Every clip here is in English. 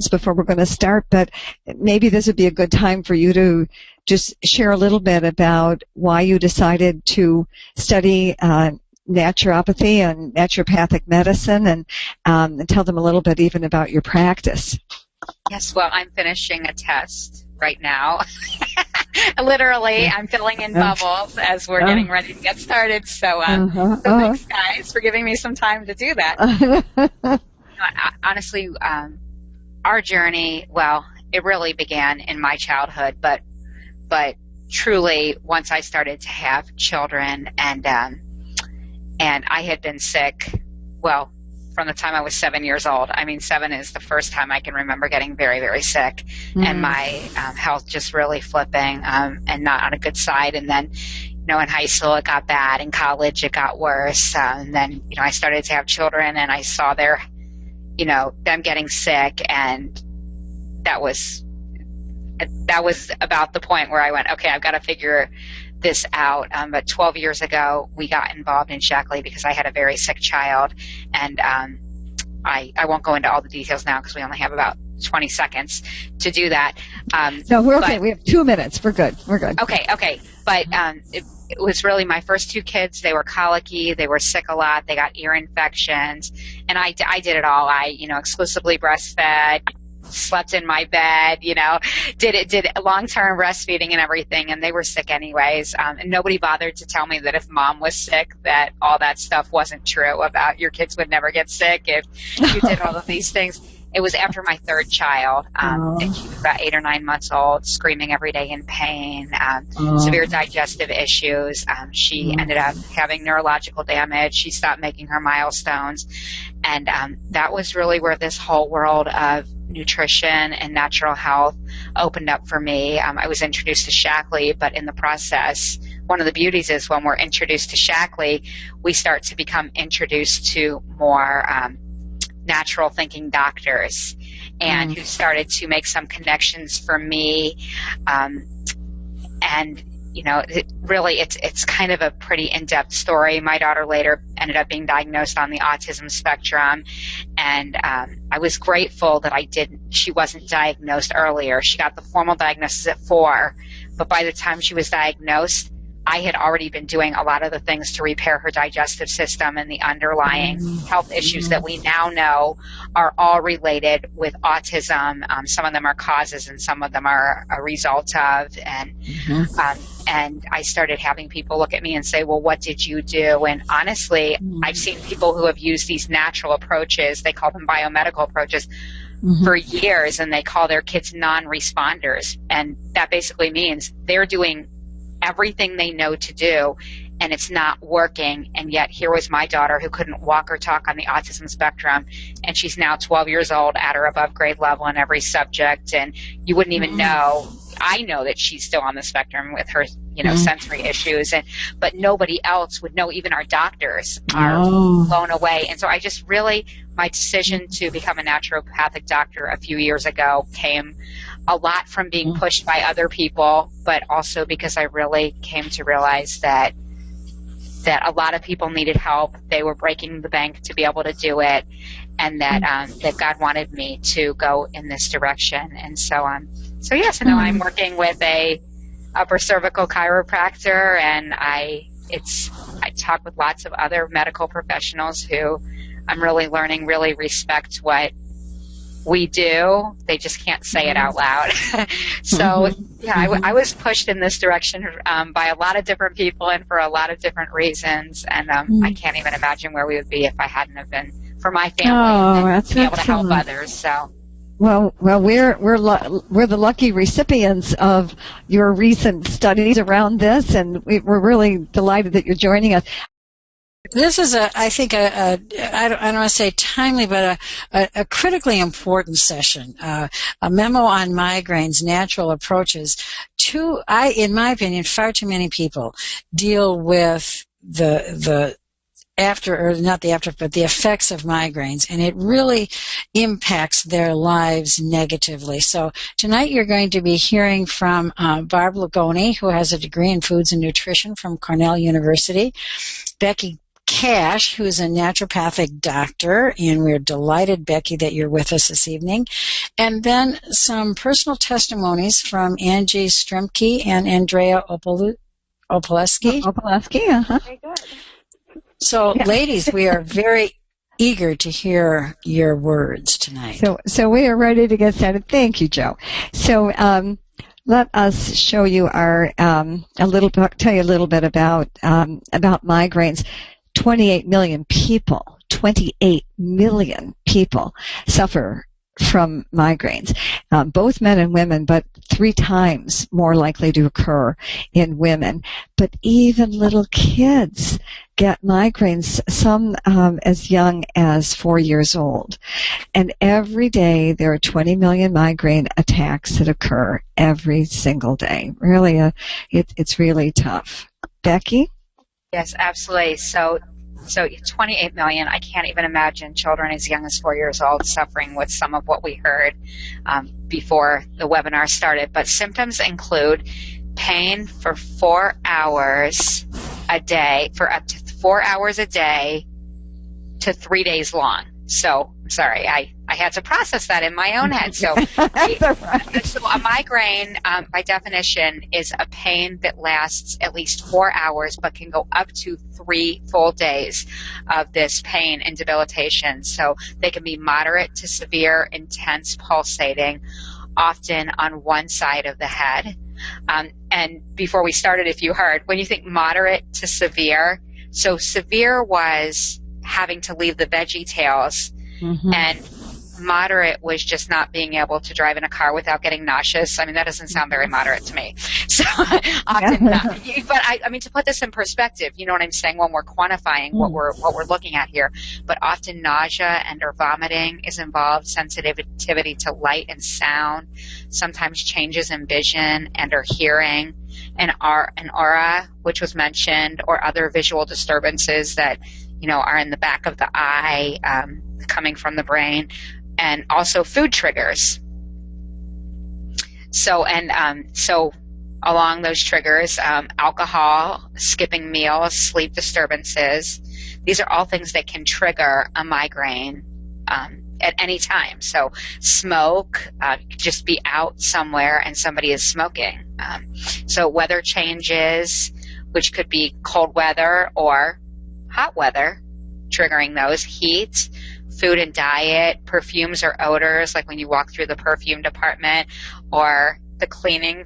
before we're going to start, but maybe this would be a good time for you to just share a little bit about why you decided to study naturopathy and naturopathic medicine, and tell them a little bit even about your practice. Yes, well, I'm finishing a test right now. Literally, I'm filling in bubbles as we're getting ready to get started. So thanks, guys, for giving me some time to do that. Honestly, our journey, well, it really began in my childhood, but truly once I started to have children, and I had been sick, well, from the time I was 7 years old. I mean, 7 is the first time I can remember getting very, very sick, and my health just really flipping and not on a good side. And then, in high school it got bad, in college it got worse, and then, I started to have children, and I saw them getting sick, and that was about the point where I went, okay, I've got to figure this out. But 12 years ago, we got involved in Shackley because I had a very sick child, and I won't go into all the details now because we only have about 20 seconds to do that. No, we're okay. We have 2 minutes. We're good. Okay. But it was really my first 2 kids. They were colicky. They were sick a lot. They got ear infections. And I did it all. I, exclusively breastfed, slept in my bed, did long-term breastfeeding and everything. And they were sick anyways. And nobody bothered to tell me that if mom was sick, that all that stuff wasn't true about your kids would never get sick if you did all of these things. It was after my 3rd child, and she was about 8 or 9 months old, screaming every day in pain, severe digestive issues. She ended up having neurological damage. She stopped making her milestones. And that was really where this whole world of nutrition and natural health opened up for me. I was introduced to Shackley, but in the process, one of the beauties is when we're introduced to Shackley, we start to become introduced to more natural thinking doctors, and who started to make some connections for me. And it's kind of a pretty in-depth story. My daughter later ended up being diagnosed on the autism spectrum, and I was grateful that she wasn't diagnosed earlier. She got the formal diagnosis at 4, but by the time she was diagnosed, I had already been doing a lot of the things to repair her digestive system, and the underlying health issues that we now know are all related with autism. Some of them are causes and some of them are a result of. And I started having people look at me and say, well, what did you do? And honestly, I've seen people who have used these natural approaches, they call them biomedical approaches, for years, and they call their kids non-responders. And that basically means they're doing everything they know to do, and it's not working. And yet here was my daughter who couldn't walk or talk on the autism spectrum, and she's now 12 years old at or above grade level in every subject, and you wouldn't even know. I know that she's still on the spectrum with her, sensory issues, but nobody else would know. Even our doctors are blown away. And so I just really, my decision to become a naturopathic doctor a few years ago came a lot from being pushed by other people, but also because I really came to realize that a lot of people needed help. They were breaking the bank to be able to do it, and that God wanted me to go in this direction. And so now I'm working with a upper cervical chiropractor, and I talk with lots of other medical professionals who I'm really learning really respect what we do. They just can't say it out loud. So, I was pushed in this direction by a lot of different people and for a lot of different reasons. And I can't even imagine where we would be if I hadn't have been for my family and be able to help others. So. Well, we're the lucky recipients of your recent studies around this, and we're really delighted that you're joining us. This is I don't want to say timely, but a critically important session. A memo on migraines, natural approaches. In my opinion, far too many people deal with the effects of migraines, and it really impacts their lives negatively. So tonight you're going to be hearing from Barb Lagoni, who has a degree in foods and nutrition from Cornell University, Becky Cash, who's a naturopathic doctor, and we're delighted, Becky, that you're with us this evening. And then some personal testimonies from Angie Stremke and Andrea Opaleski. Opaleski, uh-huh. Very good. So, ladies, we are very eager to hear your words tonight. So we are ready to get started. Thank you, Joe. So let us show you tell you a little bit about migraines. 28 million people suffer from migraines, both men and women, but 3 times more likely to occur in women. But even little kids get migraines, some as young as 4 years old. And every day there are 20 million migraine attacks that occur every single day. Really, it's really tough. Becky? Yes, absolutely. So 28 million, I can't even imagine children as young as 4 years old suffering with some of what we heard before the webinar started. But symptoms include pain for 4 hours a day, for up to 4 hours a day to 3 days long. So, sorry, I had to process that in my own head. So, so a migraine, by definition, is a pain that lasts at least 4 hours, but can go up to 3 full days of this pain and debilitation. So they can be moderate to severe, intense, pulsating, often on one side of the head. And before we started, if you heard, when you think moderate to severe, so severe was having to leave the VeggieTales, and moderate was just not being able to drive in a car without getting nauseous. I mean, that doesn't sound very moderate to me. So often not. But I mean, to put this in perspective, you know what I'm saying, when we're quantifying what we're looking at here. But often nausea and or vomiting is involved, sensitivity to light and sound, sometimes changes in vision and or hearing, an aura, which was mentioned, or other visual disturbances that, you know, are in the back of the eye, coming from the brain, and also food triggers. So along those triggers, alcohol, skipping meals, sleep disturbances, these are all things that can trigger a migraine at any time. So smoke, just be out somewhere and somebody is smoking. So weather changes, which could be cold weather or hot weather, triggering those. Heat, food and diet, perfumes or odors, like when you walk through the perfume department or the cleaning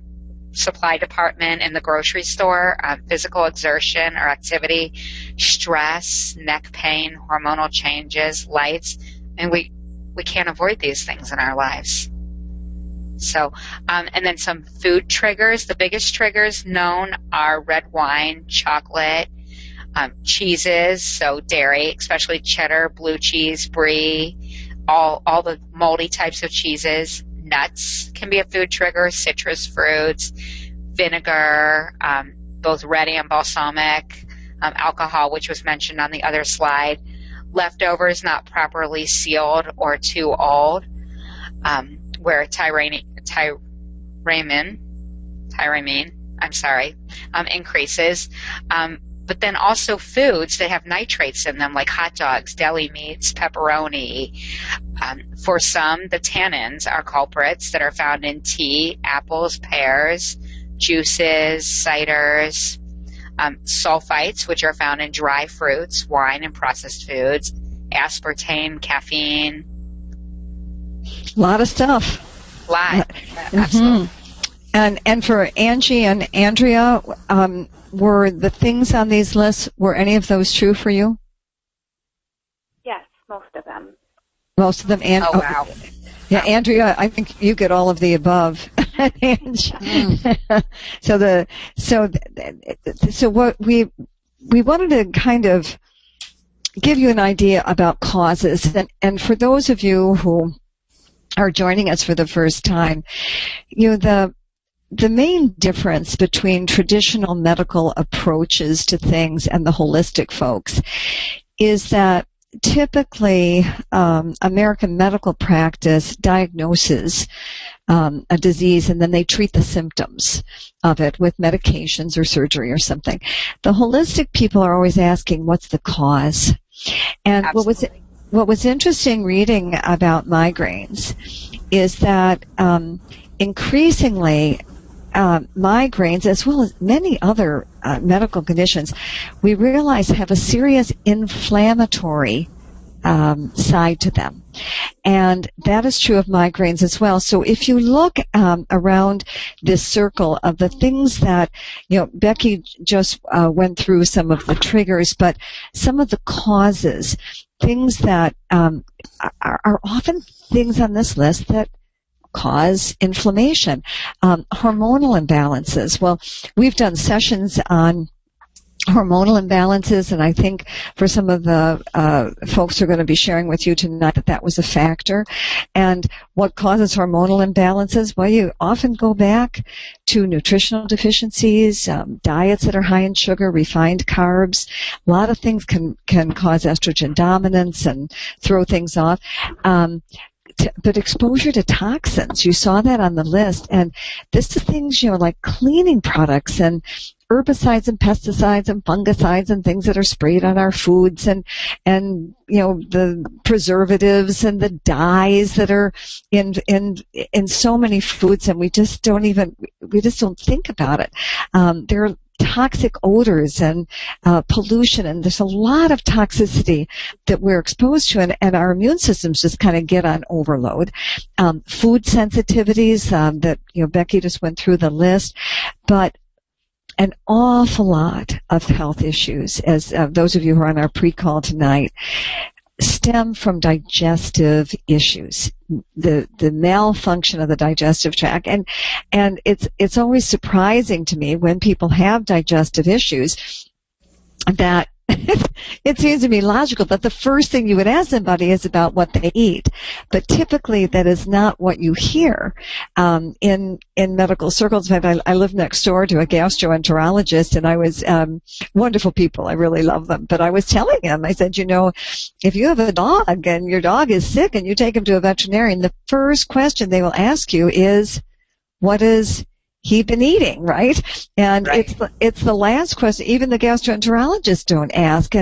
supply department in the grocery store, physical exertion or activity, stress, neck pain, hormonal changes, lights, and we can't avoid these things in our lives. So, and then some food triggers. The biggest triggers known are red wine, chocolate, cheeses, so dairy, especially cheddar, blue cheese, brie, all the moldy types of cheeses. Nuts can be a food trigger, citrus fruits, vinegar, both ready and balsamic, alcohol, which was mentioned on the other slide, leftovers not properly sealed or too old, where tyramine, increases. But then also foods that have nitrates in them, like hot dogs, deli meats, pepperoni. For some, the tannins are culprits that are found in tea, apples, pears, juices, ciders, sulfites, which are found in dry fruits, wine, and processed foods, aspartame, caffeine. A lot of stuff. A lot. Absolutely. And for Angie and Andrea, were the things on these lists, were any of those true for you? Yes, most of them. Most of them. And, oh, wow. Yeah, Andrea, I think you get all of the above. So what we wanted to kind of give you an idea about causes, and for those of you who are joining us for the first time, you know, the main difference between traditional medical approaches to things and the holistic folks is that typically American medical practice diagnoses a disease, and then they treat the symptoms of it with medications or surgery or something. The holistic people are always asking, what's the cause? And what was interesting reading about migraines is that increasingly migraines, as well as many other medical conditions, we realize have a serious inflammatory side to them. And that is true of migraines as well. So if you look around this circle of the things that, Becky just went through some of the triggers, but some of the causes, things that are often things on this list that cause inflammation. Hormonal imbalances. Well, we've done sessions on hormonal imbalances, and I think for some of the folks who are going to be sharing with you tonight that was a factor. And what causes hormonal imbalances? Well, you often go back to nutritional deficiencies, diets that are high in sugar, refined carbs. A lot of things can cause estrogen dominance and throw things off. But exposure to toxins, you saw that on the list. And this is things, like cleaning products and herbicides and pesticides and fungicides and things that are sprayed on our foods, and the preservatives and the dyes that are in so many foods, and we just don't think about it. There are toxic odors and pollution, and there's a lot of toxicity that we're exposed to, and our immune systems just kind of get on overload. Food sensitivities that Becky just went through the list, but an awful lot of health issues, as those of you who are on our pre-call tonight, stem from digestive issues, the malfunction of the digestive tract, and it's always surprising to me when people have digestive issues that it seems to be logical that the first thing you would ask somebody is about what they eat, but typically that is not what you hear in medical circles. In fact, I live next door to a gastroenterologist, and I was wonderful people. I really love them. But I was telling him, I said, if you have a dog and your dog is sick and you take him to a veterinarian, the first question they will ask you is, what is he been eating, right? And right. It's the last question. Even the gastroenterologists don't ask.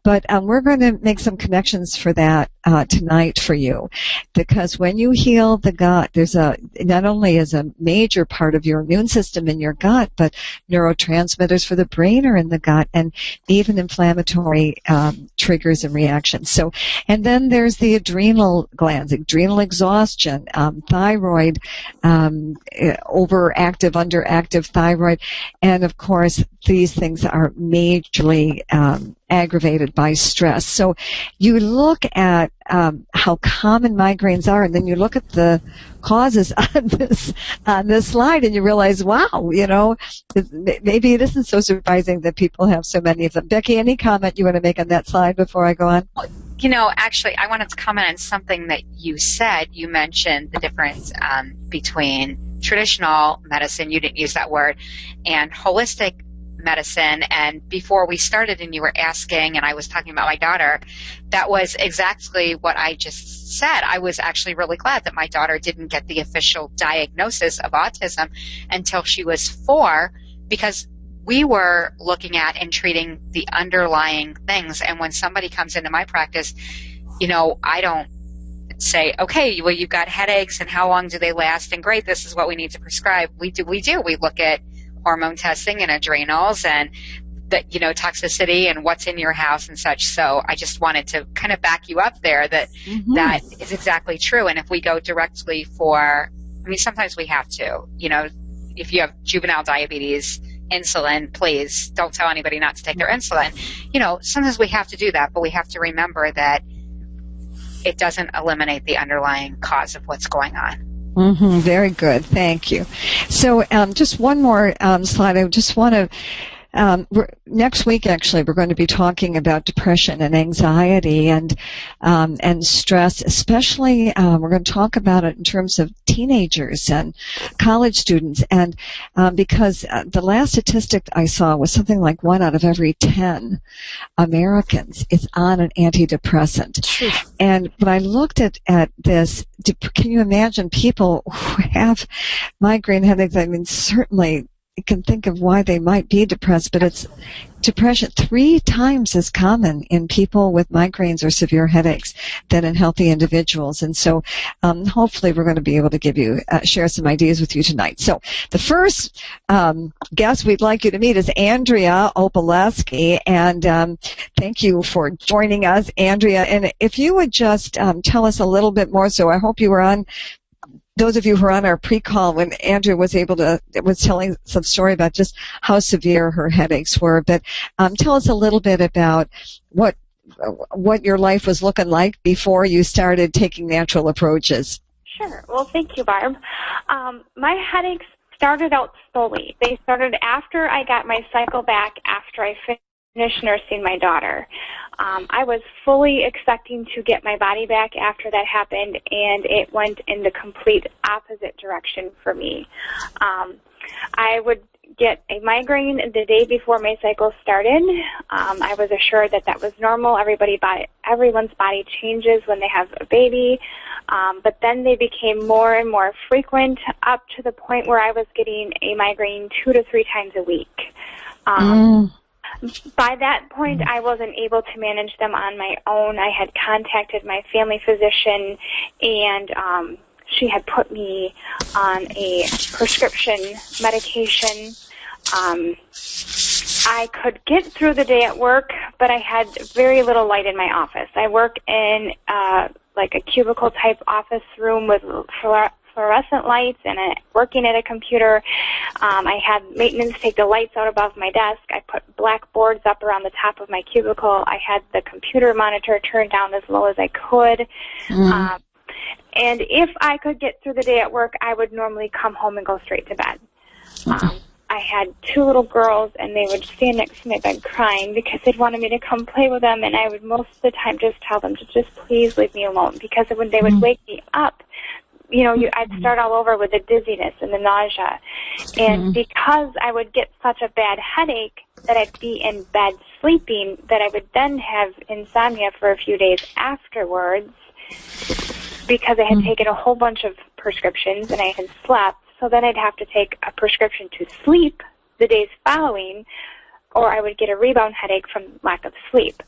But we're going to make some connections for that tonight for you, because when you heal the gut, there's not only is a major part of your immune system in your gut, but neurotransmitters for the brain are in the gut, and even inflammatory triggers and reactions. So, and then there's the adrenal glands, adrenal exhaustion, thyroid, overactive, underactive thyroid, and of course these things are majorly aggravated by stress. So you look at how common migraines are, and then you look at the causes on this slide, and you realize, wow, maybe it isn't so surprising that people have so many of them. Becky, any comment you want to make on that slide before I go on? Actually, I wanted to comment on something that you said. You mentioned the difference between traditional medicine, you didn't use that word, and holistic medicine. And before we started and you were asking and I was talking about my daughter, that was exactly what I just said. I was actually really glad that my daughter didn't get the official diagnosis of autism until she was 4, because we were looking at and treating the underlying things. And when somebody comes into my practice, I don't say, okay, well, you've got headaches and how long do they last? And great, this is what we need to prescribe. We do. We look at hormone testing and adrenals and that, toxicity and what's in your house and such. So I just wanted to kind of back you up there that that is exactly true. And if we go directly sometimes we have to, if you have juvenile diabetes, insulin, please don't tell anybody not to take their insulin. Sometimes we have to do that, but we have to remember that it doesn't eliminate the underlying cause of what's going on. Very good. Thank you. So just one more slide. I just want to next week, actually, we're going to be talking about depression and anxiety and stress. Especially, we're going to talk about it in terms of teenagers and college students. And because the last statistic I saw was something like 1 out of every 10 Americans is on an antidepressant. And when I looked at this, can you imagine people who have migraine headaches? I mean, certainly you can think of why they might be depressed, but it's depression 3 times as common in people with migraines or severe headaches than in healthy individuals. And so hopefully we're going to be able to give you share some ideas with you tonight. So the first guest we'd like you to meet is Andrea Opaleski, and thank you for joining us, Andrea. And if you would just tell us a little bit more, so I hope you were on, those of you who are on our pre-call when Andrea was telling some story about just how severe her headaches were. But tell us a little bit about what your life was looking like before you started taking natural approaches. Sure. Well, thank you, Barb. My headaches started out slowly. They started after I got my cycle back after I finished nursing my daughter. I was fully expecting to get my body back after that happened, and it went in the complete opposite direction for me. I would get a migraine the day before my cycle started. I was assured that that was normal. Everyone's body changes when they have a baby, but then they became more and more frequent, up to the point where I was getting a migraine 2 to 3 times a week. By that point, I wasn't able to manage them on my own. I had contacted my family physician, and she had put me on a prescription medication. I could get through the day at work, but I had very little light in my office. I work in like a cubicle-type office room with fluorescent lights and working at a computer. I had maintenance take the lights out above my desk. I put black boards up around the top of my cubicle. I had the computer monitor turned down as low as I could. And if I could get through the day at work, I would normally come home and go straight to bed. I had 2 little girls, and they would stand next to my bed crying because they'd wanted me to come play with them, and I would most of the time just tell them to just please leave me alone, because when they would wake me up, I'd start all over with the dizziness and the nausea. And because I would get such a bad headache that I'd be in bed sleeping, that I would then have insomnia for a few days afterwards, because I had taken a whole bunch of prescriptions and I had slept. So then I'd have to take a prescription to sleep the days following, or I would get a rebound headache from lack of sleep.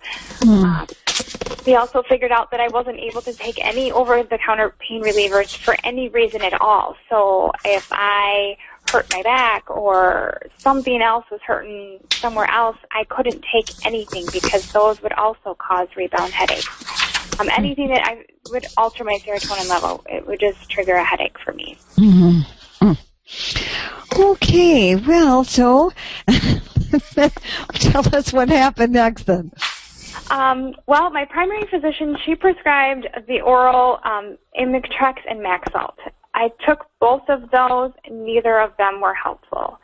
We also figured out that I wasn't able to take any over-the-counter pain relievers for any reason at all. So if I hurt my back or something else was hurting somewhere else, I couldn't take anything because those would also cause rebound headaches. Anything that I would alter my serotonin level, it would just trigger a headache for me. Okay, well, so tell us what happened next then. Well, my primary physician, she prescribed the oral Imitrex and Maxalt. I took both of those, and neither of them were helpful.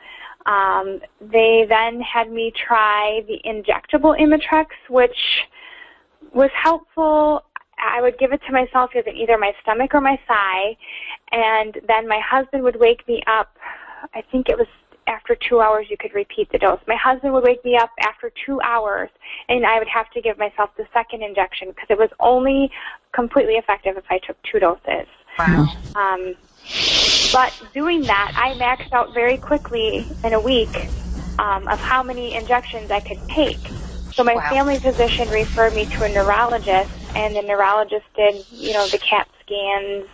They then had me try the injectable Imitrex, which was helpful. I would give it to myself in either my stomach or my thigh, and then my husband would wake me up. I think it was after 2 hours you could repeat the dose. My husband would wake me up after 2 hours, and I would have to give myself the second injection because it was only completely effective if I took 2 doses. Wow. But doing that, I maxed out very quickly in a week of how many injections I could take. So my family physician referred me to a neurologist, and the neurologist did, the CAT scans,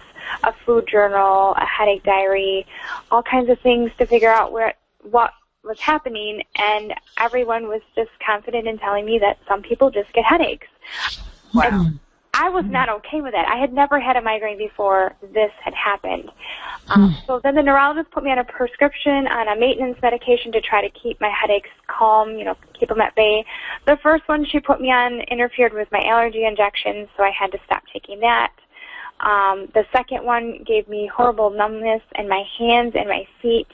a food journal, a headache diary, all kinds of things to figure out what was happening, and everyone was just confident in telling me that some people just get headaches. Wow. And I was not okay with that. I had never had a migraine before this had happened. So then the neurologist put me on a prescription, on a maintenance medication to try to keep my headaches calm, keep them at bay. The first one she put me on interfered with my allergy injections, so I had to stop taking that. The second one gave me horrible numbness in my hands and my feet,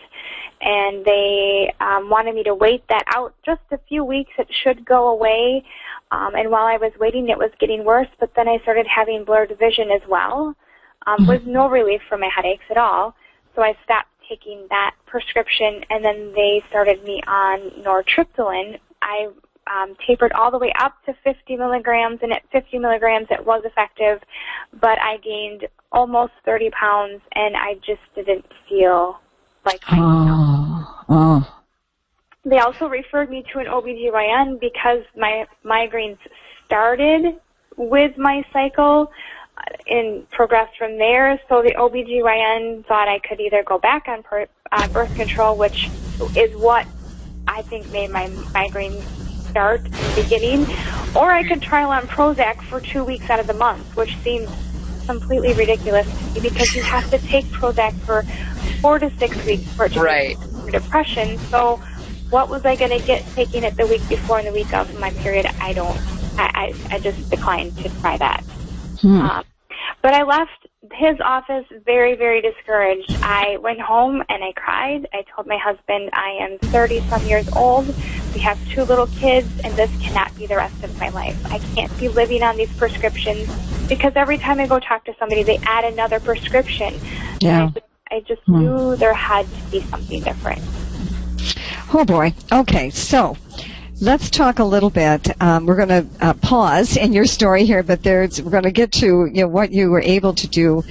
and they wanted me to wait that out just a few weeks. It should go away. And while I was waiting, it was getting worse, but then I started having blurred vision as well, with no relief for my headaches at all. So I stopped taking that prescription, and then they started me on nortriptyline. I tapered all the way up to 50 milligrams, and at 50 milligrams it was effective, but I gained almost 30 pounds, and I just didn't feel like myself. They also referred me to an OBGYN because my migraines started with my cycle and progressed from there. So the OBGYN thought I could either go back on birth control, which is what I think made my migraines start in the beginning, or I could trial on Prozac for 2 weeks out of the month, which seems completely ridiculous to me because you have to take Prozac for 4 to 6 weeks for it to for depression. So what was I going to get taking it the week before and the week of my period? I just declined to try that. But I left his office very, very discouraged. I went home and I cried. I told my husband I am 30-some years old. We have 2 little kids, and this cannot be the rest of my life. I can't be living on these prescriptions because every time I go talk to somebody, they add another prescription. Yeah. I just knew there had to be something different. Oh, boy. Okay, so let's talk a little bit. We're going to pause in your story here, but we're going to get to what you were able to do,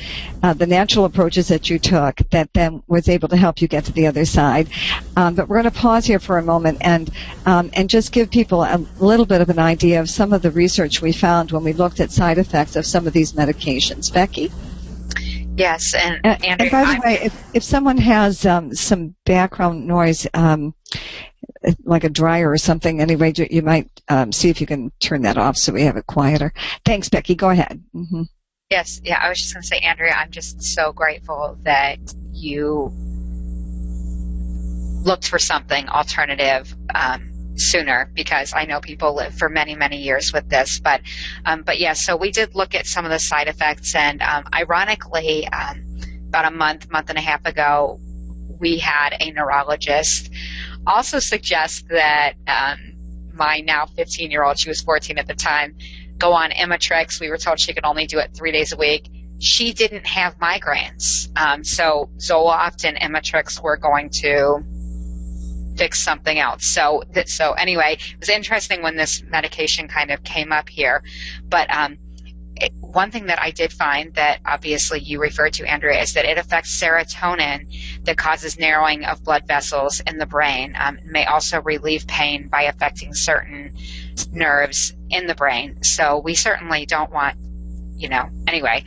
the natural approaches that you took that then was able to help you get to the other side. But we're going to pause here for a moment and just give people a little bit of an idea of some of the research we found when we looked at side effects of some of these medications. Becky? Yes, and Andrea, by the way, if someone has some background noise, like a dryer or something, anyway, you might see if you can turn that off so we have it quieter. Thanks, Becky. Go ahead. Mm-hmm. Yes, yeah, I was just going to say, Andrea, I'm just so grateful that you looked for something alternative sooner, because I know people live for many, many years with this. But yeah, so we did look at some of the side effects, and ironically, about a month and a half ago, we had a neurologist also suggest that my now 15-year-old, she was 14 at the time, go on Imatrix. We were told she could only do it 3 days a week. She didn't have migraines. So Zoloft and Imatrix were going to fix something else. So anyway, it was interesting when this medication kind of came up here. But one thing that I did find that obviously you referred to, Andrea, is that it affects serotonin that causes narrowing of blood vessels in the brain. It may also relieve pain by affecting certain nerves in the brain. So we certainly don't want, anyway,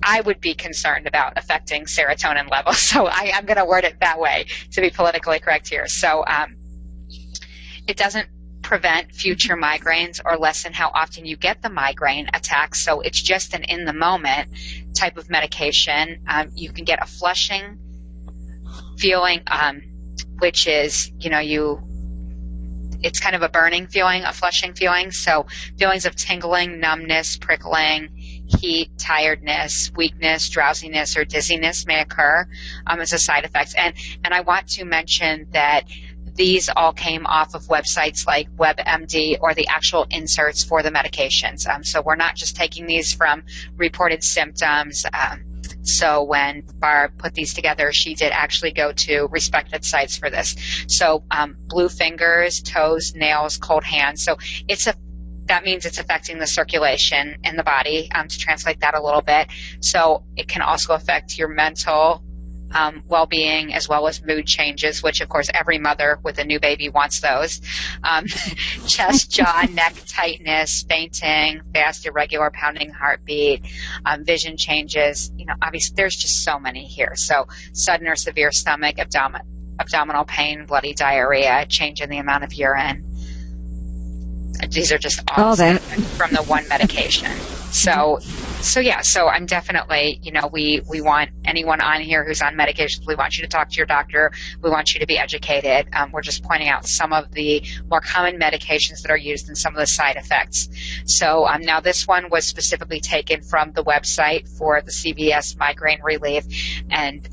I would be concerned about affecting serotonin levels. So I'm going to word it that way to be politically correct here. So it doesn't prevent future migraines or lessen how often you get the migraine attacks. So it's just an in-the-moment type of medication. You can get a flushing feeling, which is, it's kind of a burning feeling, a flushing feeling. So feelings of tingling, numbness, prickling, heat, tiredness, weakness, drowsiness, or dizziness may occur as a side effect. And I want to mention that these all came off of websites like WebMD or the actual inserts for the medications. So we're not just taking these from reported symptoms. So when Barb put these together, she did actually go to respected sites for this. So blue fingers, toes, nails, cold hands. So that means it's affecting the circulation in the body, to translate that a little bit. So it can also affect your mental well-being as well as mood changes, which of course every mother with a new baby wants those. Chest, jaw, neck tightness, fainting, fast, irregular pounding heartbeat, vision changes. Obviously there's just so many here. So sudden or severe stomach, abdominal pain, bloody diarrhea, change in the amount of urine. These are just all from the one medication. So I'm definitely, we want anyone on here who's on medications, we want you to talk to your doctor. We want you to be educated. We're just pointing out some of the more common medications that are used and some of the side effects. So now this one was specifically taken from the website for the CVS migraine relief. And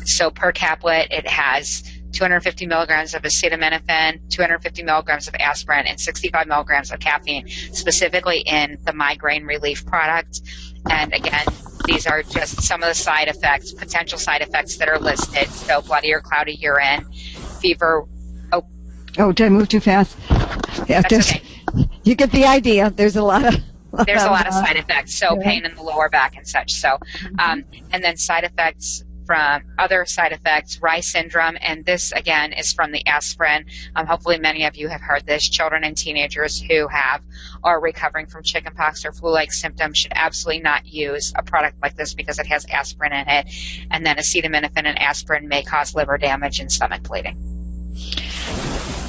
so per caplet, it has 250 milligrams of acetaminophen, 250 milligrams of aspirin, and 65 milligrams of caffeine, specifically in the migraine relief product. And again, these are just some of the side effects, potential side effects that are listed. So bloody or cloudy urine, fever. Oh, did I move too fast? Yeah, that's okay. You get the idea. There's a lot of side effects. So pain in the lower back and such. So, and then side effects from other side effects, Rye syndrome, and this again is from the aspirin. Hopefully many of you have heard this. Children and teenagers who have or are recovering from chickenpox or flu-like symptoms should absolutely not use a product like this because it has aspirin in it. And then acetaminophen and aspirin may cause liver damage and stomach bleeding.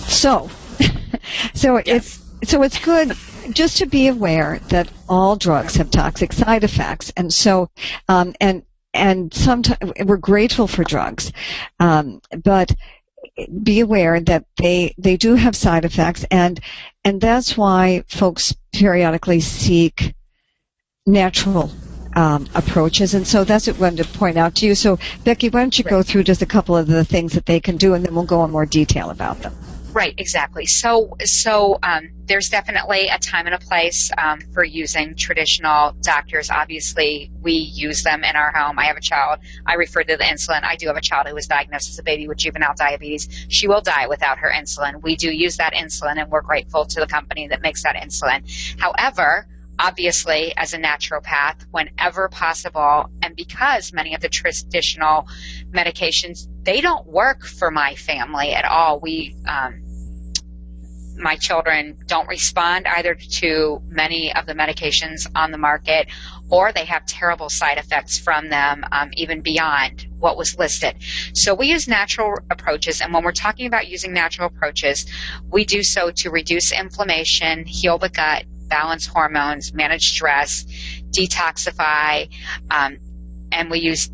So it's good just to be aware that all drugs have toxic side effects, and so and sometimes we're grateful for drugs, but be aware that they do have side effects, and that's why folks periodically seek natural approaches. And so that's what I wanted to point out to you. So Becky, why don't you go through just a couple of the things that they can do, and then we'll go in more detail about them. Right, exactly. So there's definitely a time and a place for using traditional doctors. Obviously, we use them in our home. I have a child. I referred to the insulin. I do have a child who was diagnosed as a baby with juvenile diabetes. She will die without her insulin. We do use that insulin, and we're grateful to the company that makes that insulin. However, obviously, as a naturopath, whenever possible, and because many of the traditional medications, they don't work for my family at all. My children don't respond either to many of the medications on the market, or they have terrible side effects from them, even beyond what was listed. So we use natural approaches, and when we're talking about using natural approaches, we do so to reduce inflammation, heal the gut, balance hormones, manage stress, detoxify, and we use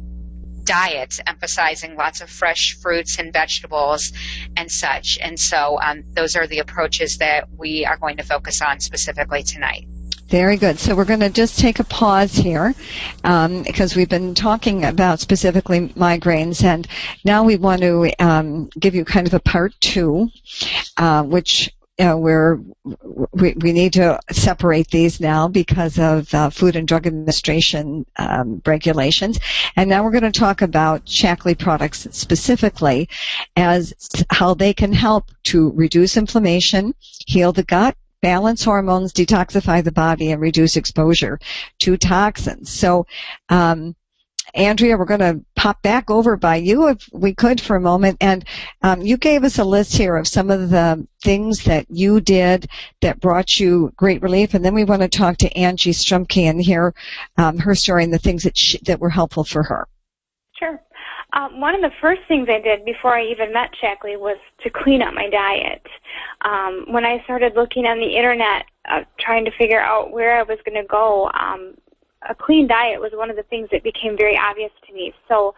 diet, emphasizing lots of fresh fruits and vegetables and such. And so those are the approaches that we are going to focus on specifically tonight. Very good. So we're going to just take a pause here because we've been talking about specifically migraines, and now we want to give you kind of a part two, which we need to separate these now because of Food and Drug Administration regulations. And now we're going to talk about Shaklee products specifically as how they can help to reduce inflammation, heal the gut, balance hormones, detoxify the body, and reduce exposure to toxins. So, Andrea, we're going to pop back over by you if we could for a moment. And you gave us a list here of some of the things that you did that brought you great relief. And then we want to talk to Angie Strumke and hear her story and the things that were helpful for her. Sure. One of the first things I did before I even met Shaklee was to clean up my diet. When I started looking on the internet, trying to figure out where I was going to go, a clean diet was one of the things that became very obvious to me. So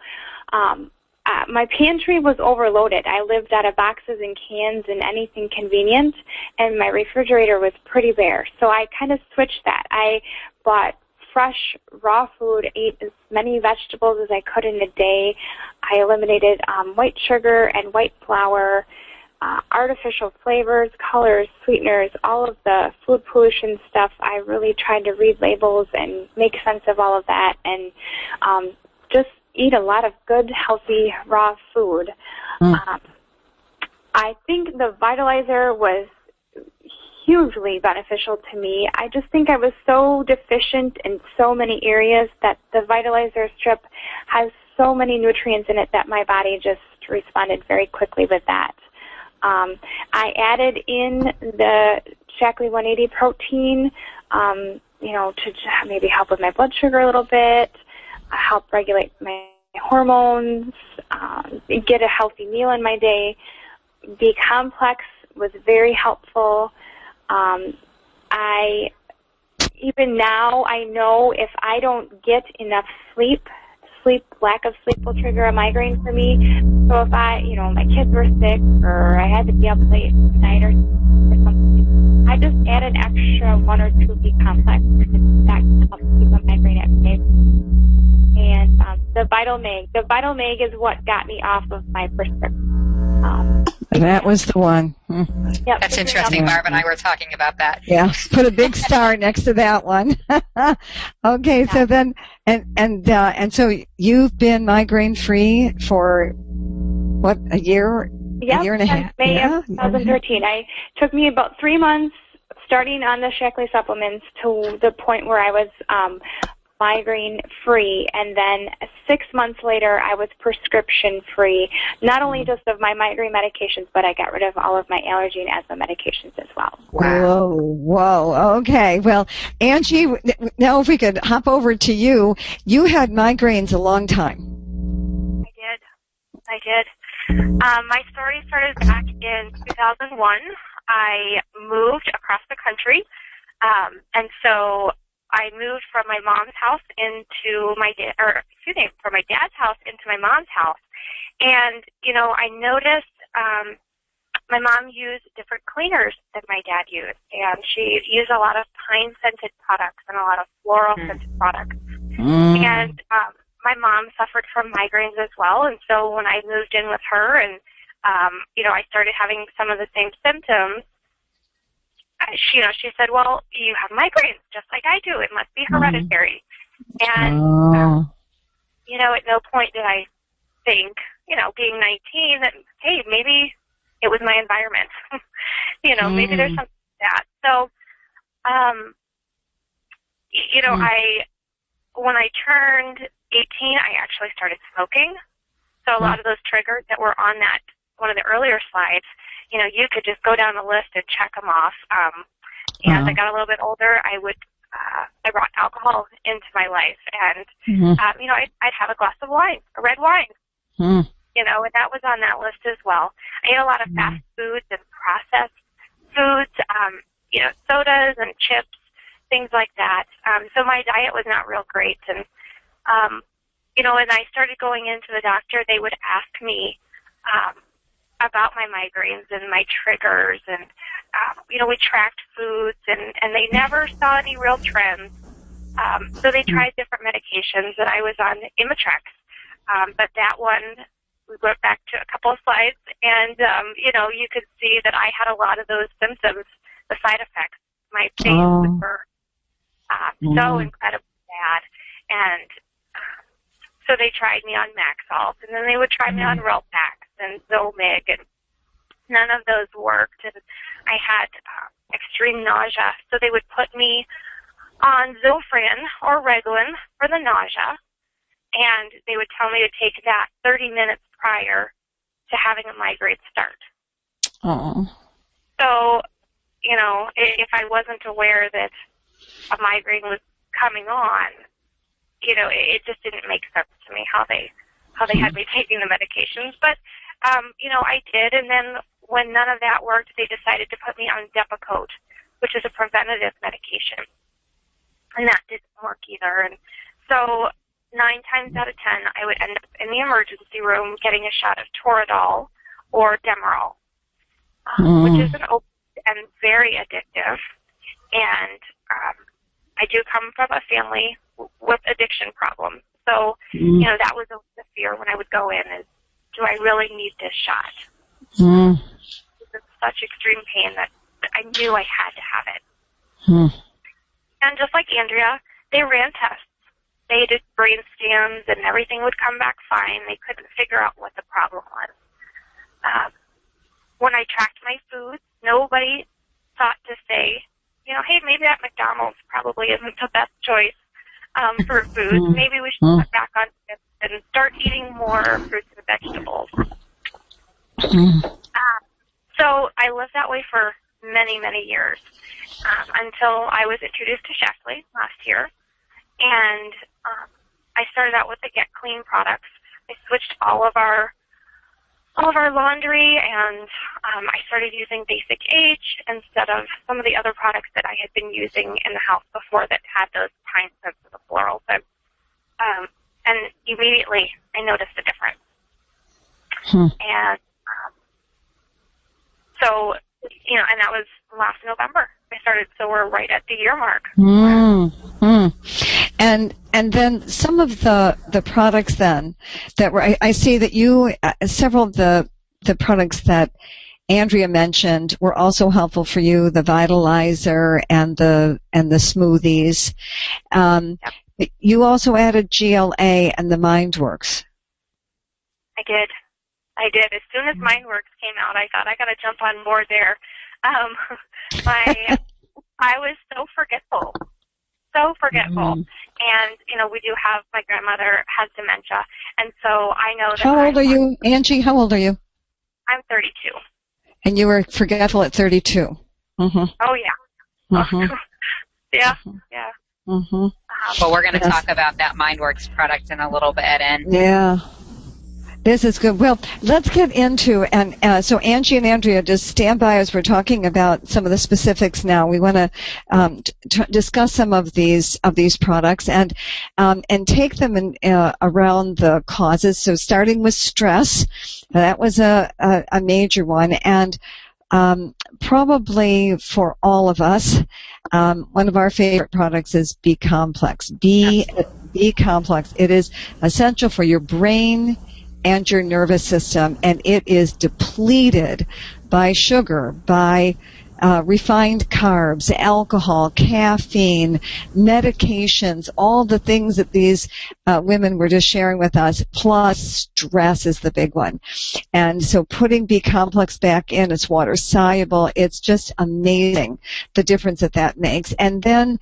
my pantry was overloaded. I lived out of boxes and cans and anything convenient, and my refrigerator was pretty bare. So I kind of switched that. I bought fresh, raw food, ate as many vegetables as I could in a day. I eliminated white sugar and white flour, artificial flavors, colors, sweeteners, all of the food pollution stuff. I really tried to read labels and make sense of all of that, and just eat a lot of good, healthy, raw food. I think the Vitalizer was hugely beneficial to me. I just think I was so deficient in so many areas that the Vitalizer strip has so many nutrients in it that my body just responded very quickly with that. I added in the Shaklee 180 protein, to maybe help with my blood sugar a little bit, help regulate my hormones, get a healthy meal in my day. B-complex was very helpful. I even now, I know if I don't get enough lack of sleep will trigger a migraine for me. So if my kids were sick or I had to be up late at night or something, I just add an extra 1 or 2 B complex, and that can help keep a migraine at bay. And the Vital Meg is what got me off of my prescription. That was the one. Yep, that's interesting. Barb and I were talking about that. Yeah, put a big star next to that one. Okay, yeah. So then, and so you've been migraine free for what, a year? Yep, a year and a half. May of 2013. It took me about 3 months starting on the Shaklee supplements to the point where I was migraine free, and then 6 months later I was prescription free, not only just of my migraine medications, but I got rid of all of my allergy and asthma medications as well. Wow. Whoa, okay. Well, Angie, now if we could hop over to you. You had migraines a long time. I did. My story started back in 2001. I moved across the country, and so I moved from my mom's house from my dad's house into my mom's house. And, I noticed my mom used different cleaners than my dad used. And she used a lot of pine-scented products and a lot of floral-scented products. And my mom suffered from migraines as well. And so when I moved in with her and, I started having some of the same symptoms, she said, well, you have migraines just like I do. It must be hereditary. And, at no point did I think, being 19, that, hey, maybe it was my environment. Maybe there's something to that. So, when I turned 18, I actually started smoking. So a lot of those triggers that were on that, one of the earlier slides, you could just go down the list and check them off. As I got a little bit older, I brought alcohol into my life, and I'd have a glass of wine, a red wine, and that was on that list as well. I ate a lot of fast foods and processed foods, sodas and chips, things like that. So my diet was not real great, and when I started going into the doctor, they would ask me about my migraines and my triggers, and we tracked foods, and they never saw any real trends. So they tried different medications, and I was on Imitrex. But that one, we went back to a couple of slides, and you could see that I had a lot of those symptoms, the side effects. My face would burn so incredibly bad, and so they tried me on Maxalt, and then they would try me on Relpax and Zomig, and none of those worked, and I had extreme nausea. So they would put me on Zofran or Reglan for the nausea, and they would tell me to take that 30 minutes prior to having a migraine start. So, if I wasn't aware that a migraine was coming on, it just didn't make sense to me how they had me taking the medications. But, I did, and then when none of that worked, they decided to put me on Depakote, which is a preventative medication. And that didn't work either. And so 9 times out of 10, I would end up in the emergency room getting a shot of Toradol or Demerol, which is an opioid and very addictive. And I do come from a family with addiction problems. So, that was the fear when I would go in is, do I really need this shot? It was such extreme pain that I knew I had to have it. And just like Andrea, they ran tests. They did brain scans, and everything would come back fine. They couldn't figure out what the problem was. When I tracked my foods, nobody thought to say, hey, maybe that McDonald's probably isn't the best choice for food. Maybe we should cut back on this and start eating more fruits and vegetables. So I lived that way for many, many years until I was introduced to Shaklee last year. And I started out with the Get Clean products. I switched all of our all of our laundry, and I started using Basic H instead of some of the other products that I had been using in the house before that had those pine scents of the floral. But, and immediately I noticed a difference. And so, you know, and that was last November. I started, so we're right at the year mark. And then some of the products then that were, I see that you, several of the products that Andrea mentioned were also helpful for you, the Vitalizer and the smoothies. Yep. You also added GLA and the MindWorks. I did. As soon as MindWorks came out, I thought I got to jump on board there. I was so forgetful. And, you know, we do have, my grandmother has dementia, and so I know that. How old are you, Angie? How old are you? I'm 32. And you were forgetful at 32. Mm-hmm. Oh, yeah. Mm-hmm. Yeah. Well, we're going to talk about that MindWorks product in a little bit. And yeah. This is good. Well, let's get into, and so Angie and Andrea, just stand by as we're talking about some of the specifics now. We want to discuss some of these products and take them in, around the causes. So starting with stress, that was a major one, and probably for all of us, one of our favorite products is B Complex. B Complex. It is essential for your brain and your nervous system, and it is depleted by sugar, by refined carbs, alcohol, caffeine, medications, all the things that these women were just sharing with us, plus stress is the big one. And so putting B Complex back in, it's water soluble, it's just amazing the difference that makes. And then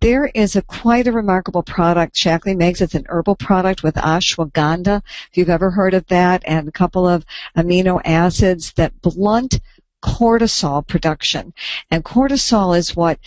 there is quite a remarkable product Shaklee makes. It's an herbal product with ashwagandha, if you've ever heard of that, and a couple of amino acids that blunt cortisol production. And cortisol is what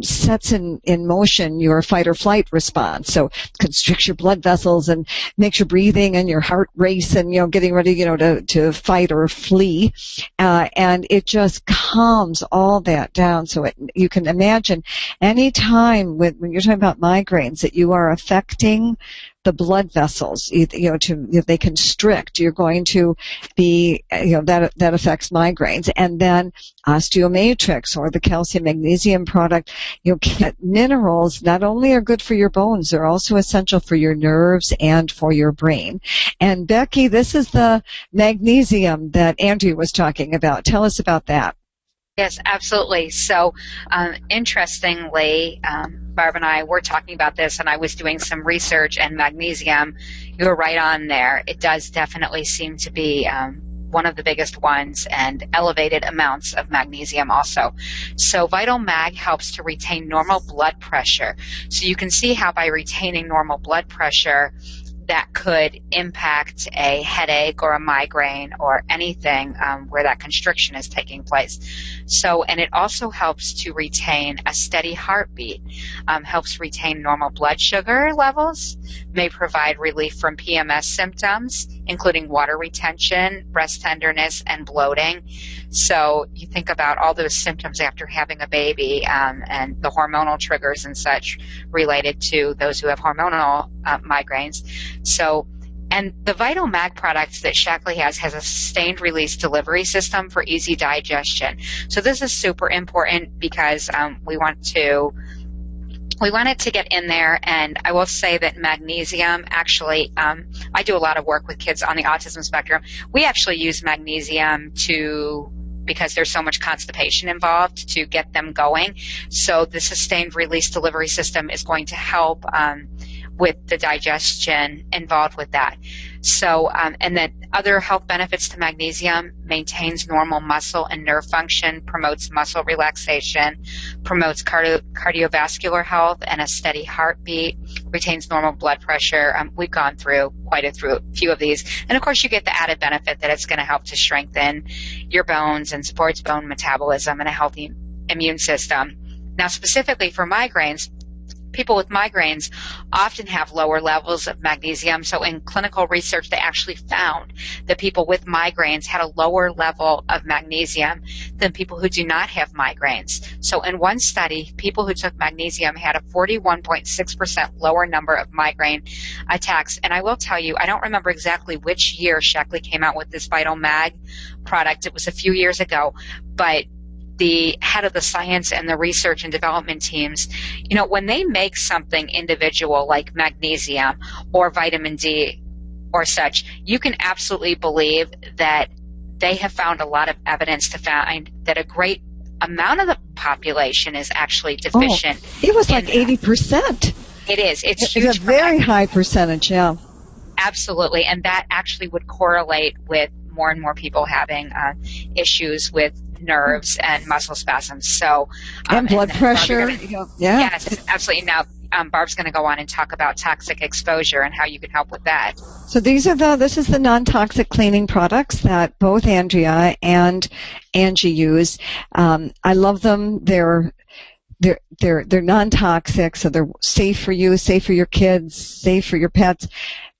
sets in motion your fight or flight response. So constricts your blood vessels and makes your breathing and your heart race and, getting ready, to fight or flee. And it just calms all that down. So you can imagine any time when you're talking about migraines that you are affecting the blood vessels, if they constrict, you're going to be, that affects migraines. And then Osteomatrix or the calcium magnesium product, minerals not only are good for your bones, they're also essential for your nerves and for your brain. And Becky, this is the magnesium that Andrea was talking about. Tell us about that. Yes, absolutely. So, interestingly, Barb and I were talking about this, and I was doing some research, and magnesium, you were right on there. It does definitely seem to be one of the biggest ones, and elevated amounts of magnesium also. So Vital Mag helps to retain normal blood pressure. So you can see how by retaining normal blood pressure, that could impact a headache or a migraine or anything where that constriction is taking place. So, and it also helps to retain a steady heartbeat, helps retain normal blood sugar levels, may provide relief from PMS symptoms, including water retention, breast tenderness, and bloating. So you think about all those symptoms after having a baby and the hormonal triggers and such related to those who have hormonal migraines. So, and the Vital Mag products that Shaklee has a sustained release delivery system for easy digestion. So this is super important because we want it to get in there, and I will say that magnesium actually, I do a lot of work with kids on the autism spectrum. We actually use magnesium because there's so much constipation involved, to get them going. So the sustained release delivery system is going to help with the digestion involved with that. So, and then other health benefits to magnesium: maintains normal muscle and nerve function, promotes muscle relaxation, promotes cardiovascular health and a steady heartbeat, retains normal blood pressure. We've gone through quite a few of these. And of course you get the added benefit that it's going to help to strengthen your bones and supports bone metabolism and a healthy immune system. Now specifically for migraines, people with migraines often have lower levels of magnesium. So in clinical research, they actually found that people with migraines had a lower level of magnesium than people who do not have migraines. So in one study, people who took magnesium had a 41.6% lower number of migraine attacks. And I will tell you, I don't remember exactly which year Shaklee came out with this Vital Mag product. It was a few years ago, but the head of the science and the research and development teams, when they make something individual like magnesium or vitamin D or such, you can absolutely believe that they have found a lot of evidence to find that a great amount of the population is actually deficient. It was like 80%. It is. It's huge. It's a very high percentage, yeah. Absolutely, and that actually would correlate with more and more people having issues with nerves and muscle spasms. So and blood pressure. Yes, absolutely. Now, Barb's going to go on and talk about toxic exposure and how you can help with that. So this is the non-toxic cleaning products that both Andrea and Angie use. I love them. They're non-toxic, so they're safe for you, safe for your kids, safe for your pets.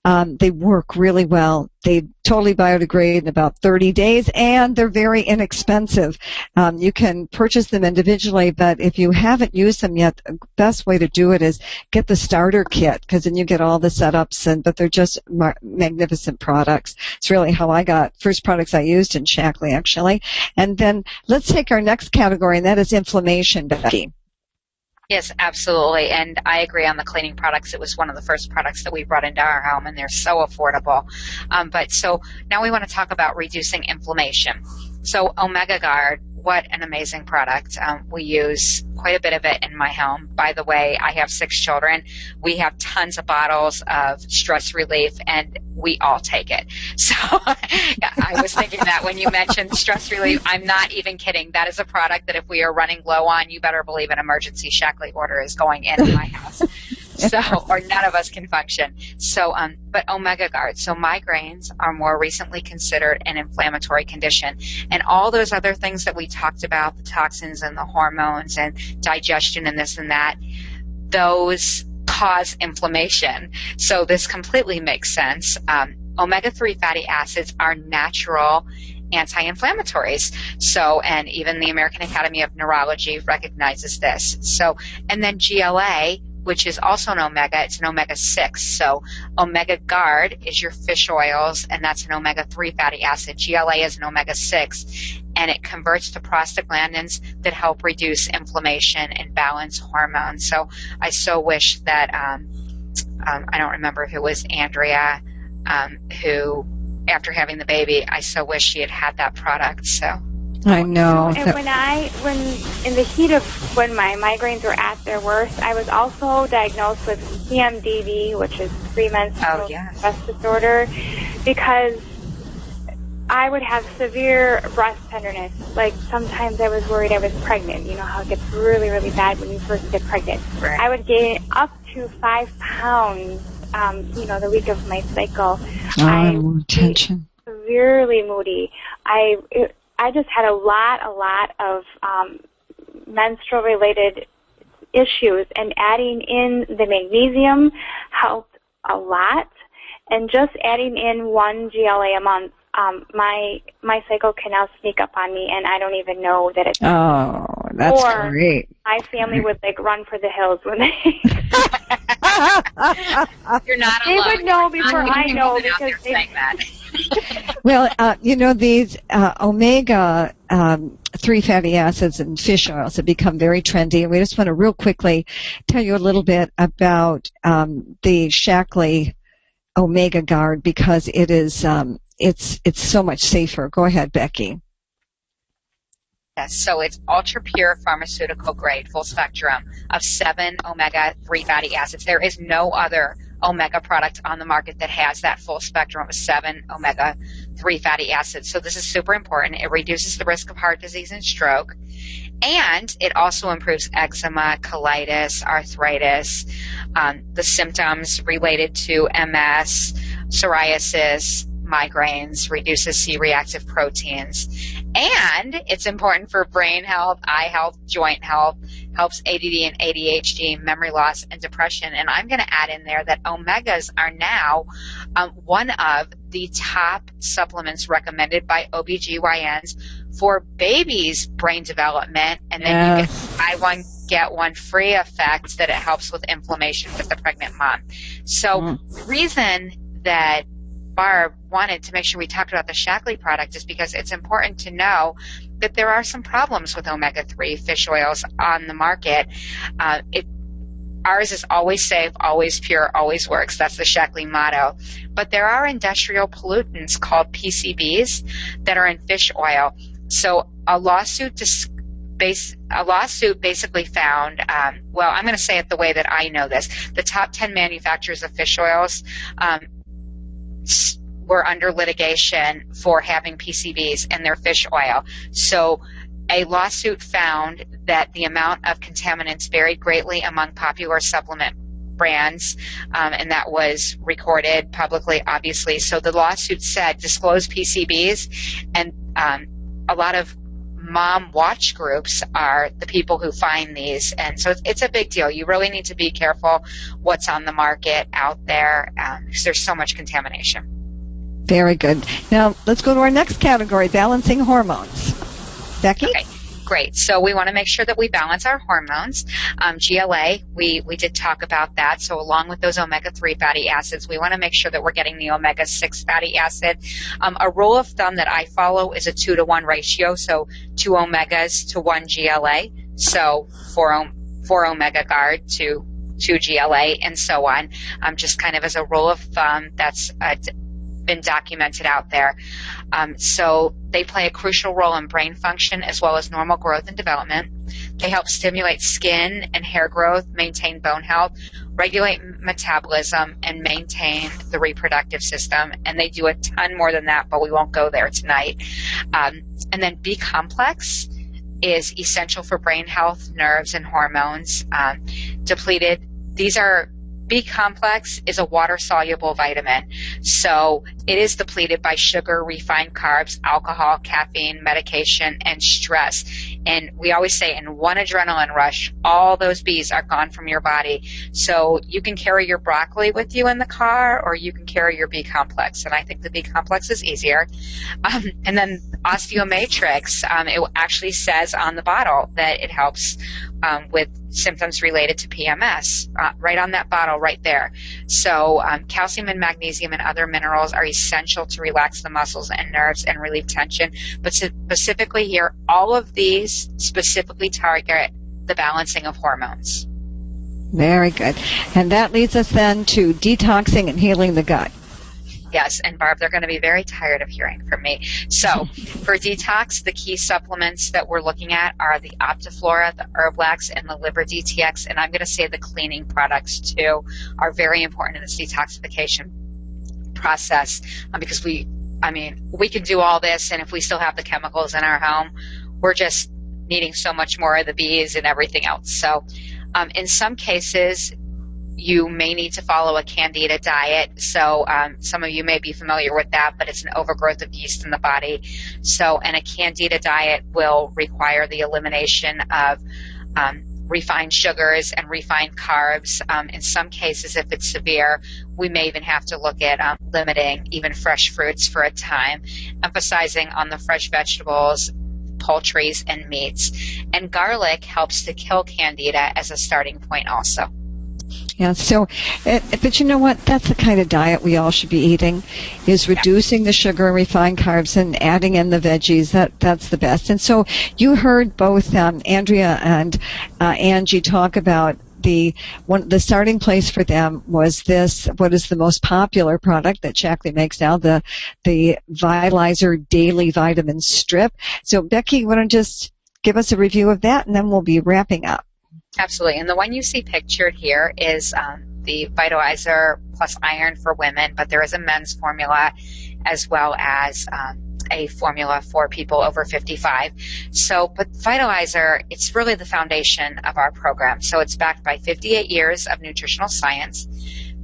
They work really well. They totally biodegrade in about 30 days, and they're very inexpensive. You can purchase them individually, but if you haven't used them yet, the best way to do it is get the starter kit, because then you get all the setups, but they're just magnificent products. It's really how I got first products I used in Shaklee, actually. And then let's take our next category, and that is inflammation, Becky. Yes, absolutely. And I agree on the cleaning products. It was one of the first products that we brought into our home, and they're so affordable. But so now we want to talk about reducing inflammation. So Omega Guard, what an amazing product. We use quite a bit of it in my home. By the way, I have 6 children. We have tons of bottles of stress relief, and we all take it. So yeah, I was thinking that when you mentioned stress relief, I'm not even kidding. That is a product that if we are running low on, you better believe an emergency Shaklee order is going in my house. So, or none of us can function. So, but Omega Guard. So migraines are more recently considered an inflammatory condition. And all those other things that we talked about, the toxins and the hormones and digestion and this and that, those cause inflammation. So this completely makes sense. Omega-3 fatty acids are natural anti-inflammatories. So, and even the American Academy of Neurology recognizes this. So, and then GLA, which is also an omega, it's an omega-6. So Omega Guard is your fish oils, and that's an omega-3 fatty acid. GLA is an omega-6, and it converts to prostaglandins that help reduce inflammation and balance hormones. So I so wish that, I don't remember if it was Andrea, who, after having the baby, I so wish she had that product. So I know. And when in the heat of when my migraines were at their worst, I was also diagnosed with PMDD, which is premenstrual stress disorder, because I would have severe breast tenderness. Like sometimes I was worried I was pregnant. You know how it gets really, really bad when you first get pregnant. Right. I would gain up to 5 pounds, the week of my cycle. I was severely moody. I just had a lot of menstrual-related issues, and adding in the magnesium helped a lot. And just adding in 1 GLA a month, my cycle can now sneak up on me, and I don't even know that it's. Oh, that's great. My family would run for the hills when they. You're not alone. They would know before I know because they. Well, these omega-3 fatty acids and fish oils have become very trendy, and we just want to real quickly tell you a little bit about the Shaklee Omega Guard, because it is it's so much safer. Go ahead, Becky. Yes, so it's ultra pure pharmaceutical grade, full spectrum of 7 omega-3 fatty acids. There is no other omega product on the market that has that full spectrum of 7 omega-3 fatty acids. So this is super important. It reduces the risk of heart disease and stroke. And it also improves eczema, colitis, arthritis, the symptoms related to MS, psoriasis, migraines, reduces C-reactive proteins. And it's important for brain health, eye health, joint health, helps ADD and ADHD, memory loss, and depression. And I'm going to add in there that omegas are now one of the top supplements recommended by OBGYNs for babies' brain development. And then you get buy one, get one free effect that it helps with inflammation with the pregnant mom. So the reason that Barb wanted to make sure we talked about the Shaklee product is because it's important to know that there are some problems with omega-3 fish oils on the market. Ours is always safe, always pure, always works. That's the Shaklee motto. But there are industrial pollutants called PCBs that are in fish oil. So a lawsuit basically found, I'm going to say it the way that I know this. The top 10 manufacturers of fish oils were under litigation for having PCBs in their fish oil. So a lawsuit found that the amount of contaminants varied greatly among popular supplement brands, and that was recorded publicly, obviously. So the lawsuit said disclose PCBs, and a lot of mom watch groups are the people who find these, and so it's a big deal. You really need to be careful what's on the market out there because there's so much contamination. Very good. Now let's go to our next category, balancing hormones. Becky? Okay, great. So we want to make sure that we balance our hormones. GLA, we did talk about that. So along with those omega-3 fatty acids, we want to make sure that we're getting the omega-6 fatty acid. A rule of thumb that I follow is a 2-to-1 ratio, so 2 omegas to 1 GLA. So 4 omega guard to 2 GLA and so on. Just kind of as a rule of thumb, that's been documented out there. So they play a crucial role in brain function as well as normal growth and development. They help stimulate skin and hair growth, maintain bone health, regulate metabolism, and maintain the reproductive system. And they do a ton more than that, but we won't go there tonight. And then B complex is essential for brain health, nerves, and hormones. Depleted. B complex is a water-soluble vitamin, so it is depleted by sugar, refined carbs, alcohol, caffeine, medication, and stress. And we always say in one adrenaline rush, all those Bs are gone from your body. So you can carry your broccoli with you in the car, or you can carry your B complex, and I think the B complex is easier. And then osteomatrix, it actually says on the bottle that it helps with symptoms related to PMS, right on that bottle right there. So calcium and magnesium and other minerals are essential to relax the muscles and nerves and relieve tension. But specifically here, all of these specifically target the balancing of hormones. Very good. And that leads us then to detoxing and healing the gut. Yes, and Barb, they're going to be very tired of hearing from me. So for detox, the key supplements that we're looking at are the Optiflora, the Herblax, and the Liver DTX. And I'm going to say the cleaning products, too, are very important in this detoxification process because we can do all this, and if we still have the chemicals in our home, we're just needing so much more of the Bs and everything else. So in some cases, you may need to follow a candida diet. So some of you may be familiar with that, but it's an overgrowth of yeast in the body. So, and a candida diet will require the elimination of refined sugars and refined carbs. In some cases, if it's severe, we may even have to look at limiting even fresh fruits for a time, emphasizing on the fresh vegetables, poultries, and meats. And garlic helps to kill candida as a starting point also. Yeah, so, but you know what? That's the kind of diet we all should be eating, is reducing the sugar and refined carbs and adding in the veggies. That's the best. And so you heard both Andrea and Angie talk about the starting place for them was this, what is the most popular product that Shaklee makes now, the Vitalizer Daily Vitamin Strip. So Becky, you want to just give us a review of that, and then we'll be wrapping up. Absolutely. And the one you see pictured here is the Vitalizer Plus Iron for women, but there is a men's formula as well as a formula for people over 55. So, but Vitalizer, it's really the foundation of our program. So it's backed by 58 years of nutritional science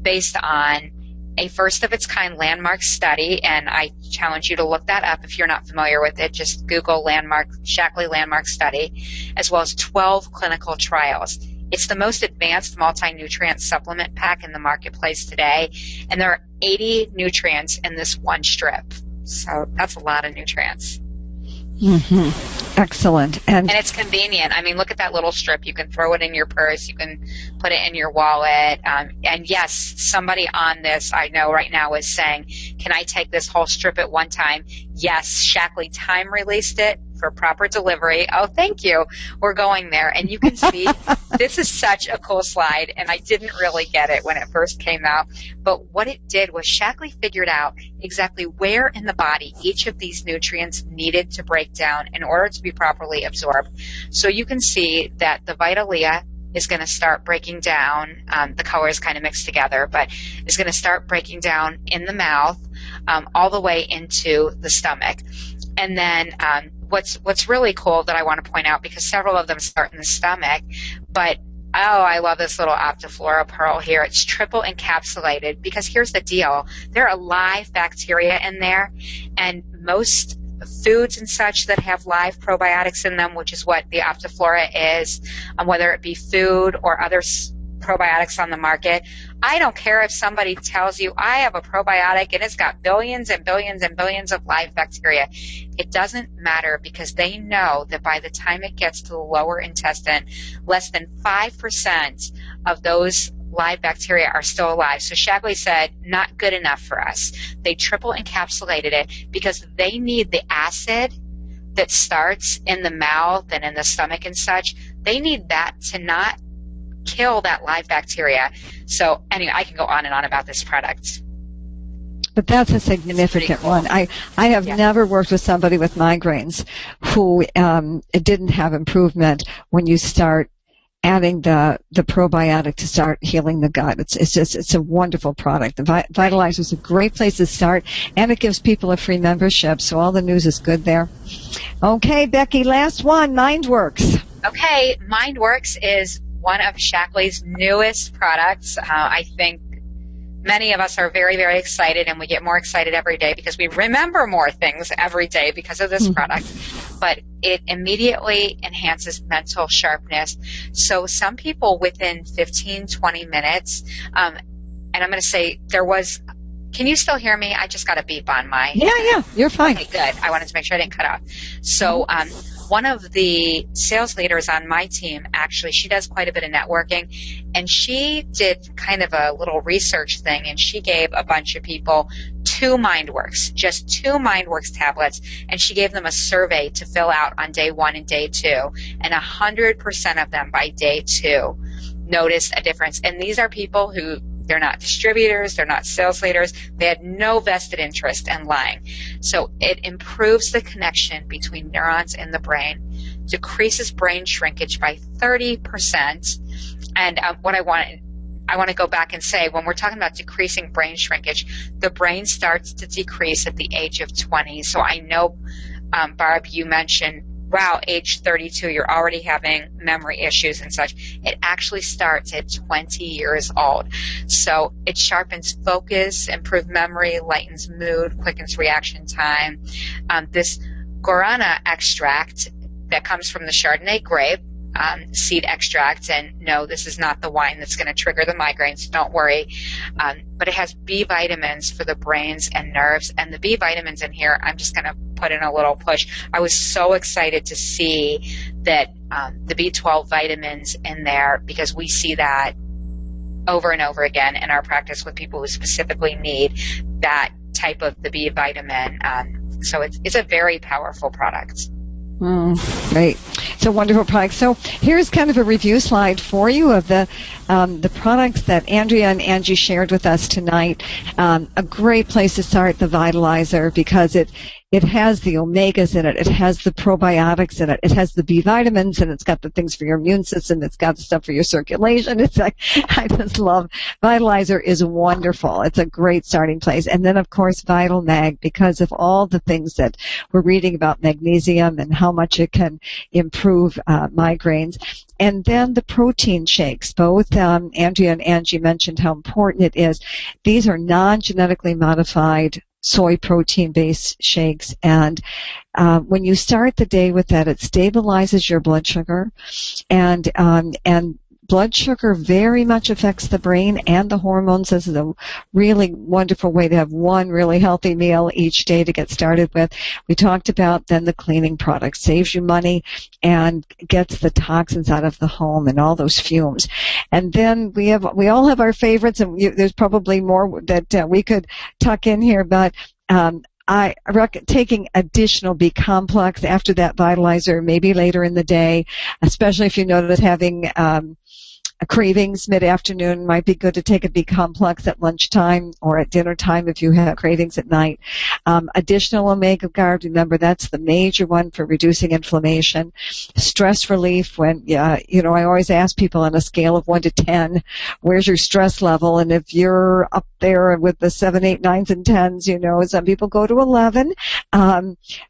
based on a first-of-its-kind landmark study, and I challenge you to look that up if you're not familiar with it. Just Google Shaklee Landmark Study, as well as 12 clinical trials. It's the most advanced multi-nutrient supplement pack in the marketplace today, and there are 80 nutrients in this one strip. So that's a lot of nutrients. Mm-hmm. Excellent. And it's convenient. I mean, look at that little strip. You can throw it in your purse. You can put it in your wallet. And yes, somebody on this I know right now is saying, can I take this whole strip at one time? Yes, Shaklee time released it for proper delivery. Oh, thank you. We're going there. And you can see this is such a cool slide, and I didn't really get it when it first came out. But what it did was Shaklee figured out exactly where in the body each of these nutrients needed to break down in order to be properly absorbed. So you can see that the Vitalia is going to start breaking down. The colors kind of mixed together, but is going to start breaking down in the mouth all the way into the stomach. And then what's really cool that I want to point out, because several of them start in the stomach, but I love this little Optiflora Pearl here. It's triple encapsulated, because here's the deal. There are live bacteria in there, and most foods and such that have live probiotics in them, which is what the Optiflora is, whether it be food or other probiotics on the market. I don't care if somebody tells you I have a probiotic and it's got billions and billions and billions of live bacteria. It doesn't matter, because they know that by the time it gets to the lower intestine, less than 5% of those live bacteria are still alive. So Shaklee said, not good enough for us. They triple encapsulated it because they need the acid that starts in the mouth and in the stomach and such. They need that to not kill that live bacteria. So anyway, I can go on and on about this product. But that's a significant cool. one. I have never worked with somebody with migraines who it didn't have improvement when you start adding the probiotic to start healing the gut. It's a wonderful product. The Vitalizer is a great place to start, and it gives people a free membership, so all the news is good there. Okay, Becky, last one, MindWorks. Okay, MindWorks is one of Shaklee's newest products. I think many of us are very, very excited, and we get more excited every day because we remember more things every day because of this product. But it immediately enhances mental sharpness. So some people within 15, 20 minutes, and I'm going to say can you still hear me? I just got a beep on my... Yeah, you're fine. Okay, good. I wanted to make sure I didn't cut off. So one of the sales leaders on my team, actually, she does quite a bit of networking, and she did kind of a little research thing, and she gave a bunch of people 2 MindWorks, just 2 MindWorks tablets, and she gave them a survey to fill out on day 1 and day 2, and 100% of them by day 2 noticed a difference. And these are people who, they're not distributors, they're not sales leaders, they had no vested interest in lying. So it improves the connection between neurons in the brain, decreases brain shrinkage by 30%. And what I want to go back and say, when we're talking about decreasing brain shrinkage, the brain starts to decrease at the age of 20. So I know, Barb, you mentioned, wow, age 32, you're already having memory issues and such. It actually starts at 20 years old. So it sharpens focus, improves memory, lightens mood, quickens reaction time. This guarana extract that comes from the Chardonnay grape, seed extract, and no, this is not the wine that's going to trigger the migraines, don't worry, but it has B vitamins for the brains and nerves, and the B vitamins in here, I'm just going to put in a little push. I was so excited to see that the B12 vitamins in there, because we see that over and over again in our practice with people who specifically need that type of the B vitamin. So it's a very powerful product. Great. It's a wonderful product. So here's kind of a review slide for you of the products that Andrea and Angie shared with us tonight. A great place to start, the Vitalizer, because it it has the omegas in it. It has the probiotics in it. It has the B vitamins, and it's got the things for your immune system. It's got the stuff for your circulation. It's like, I just love, Vitalizer is wonderful. It's a great starting place. And then, of course, Vital Mag, because of all the things that we're reading about magnesium and how much it can improve migraines. And then the protein shakes. Both Andrea and Angie mentioned how important it is. These are non-genetically modified soy protein-based shakes, and when you start the day with that, it stabilizes your blood sugar, and blood sugar very much affects the brain and the hormones. This is a really wonderful way to have one really healthy meal each day to get started with. We talked about then the cleaning product. Saves you money and gets the toxins out of the home and all those fumes. And then we all have our favorites, and there's probably more that we could tuck in here, but I recommend taking additional B complex after that Vitalizer, maybe later in the day, especially if you notice having cravings mid-afternoon. Might be good to take a B complex at lunchtime or at dinner time if you have cravings at night. Additional omega guard, remember that's the major one for reducing inflammation. Stress relief, when I always ask people on a scale of 1 to 10, where's your stress level? And if you're up there with the 7, 8, 9s, and 10s, some people go to 11.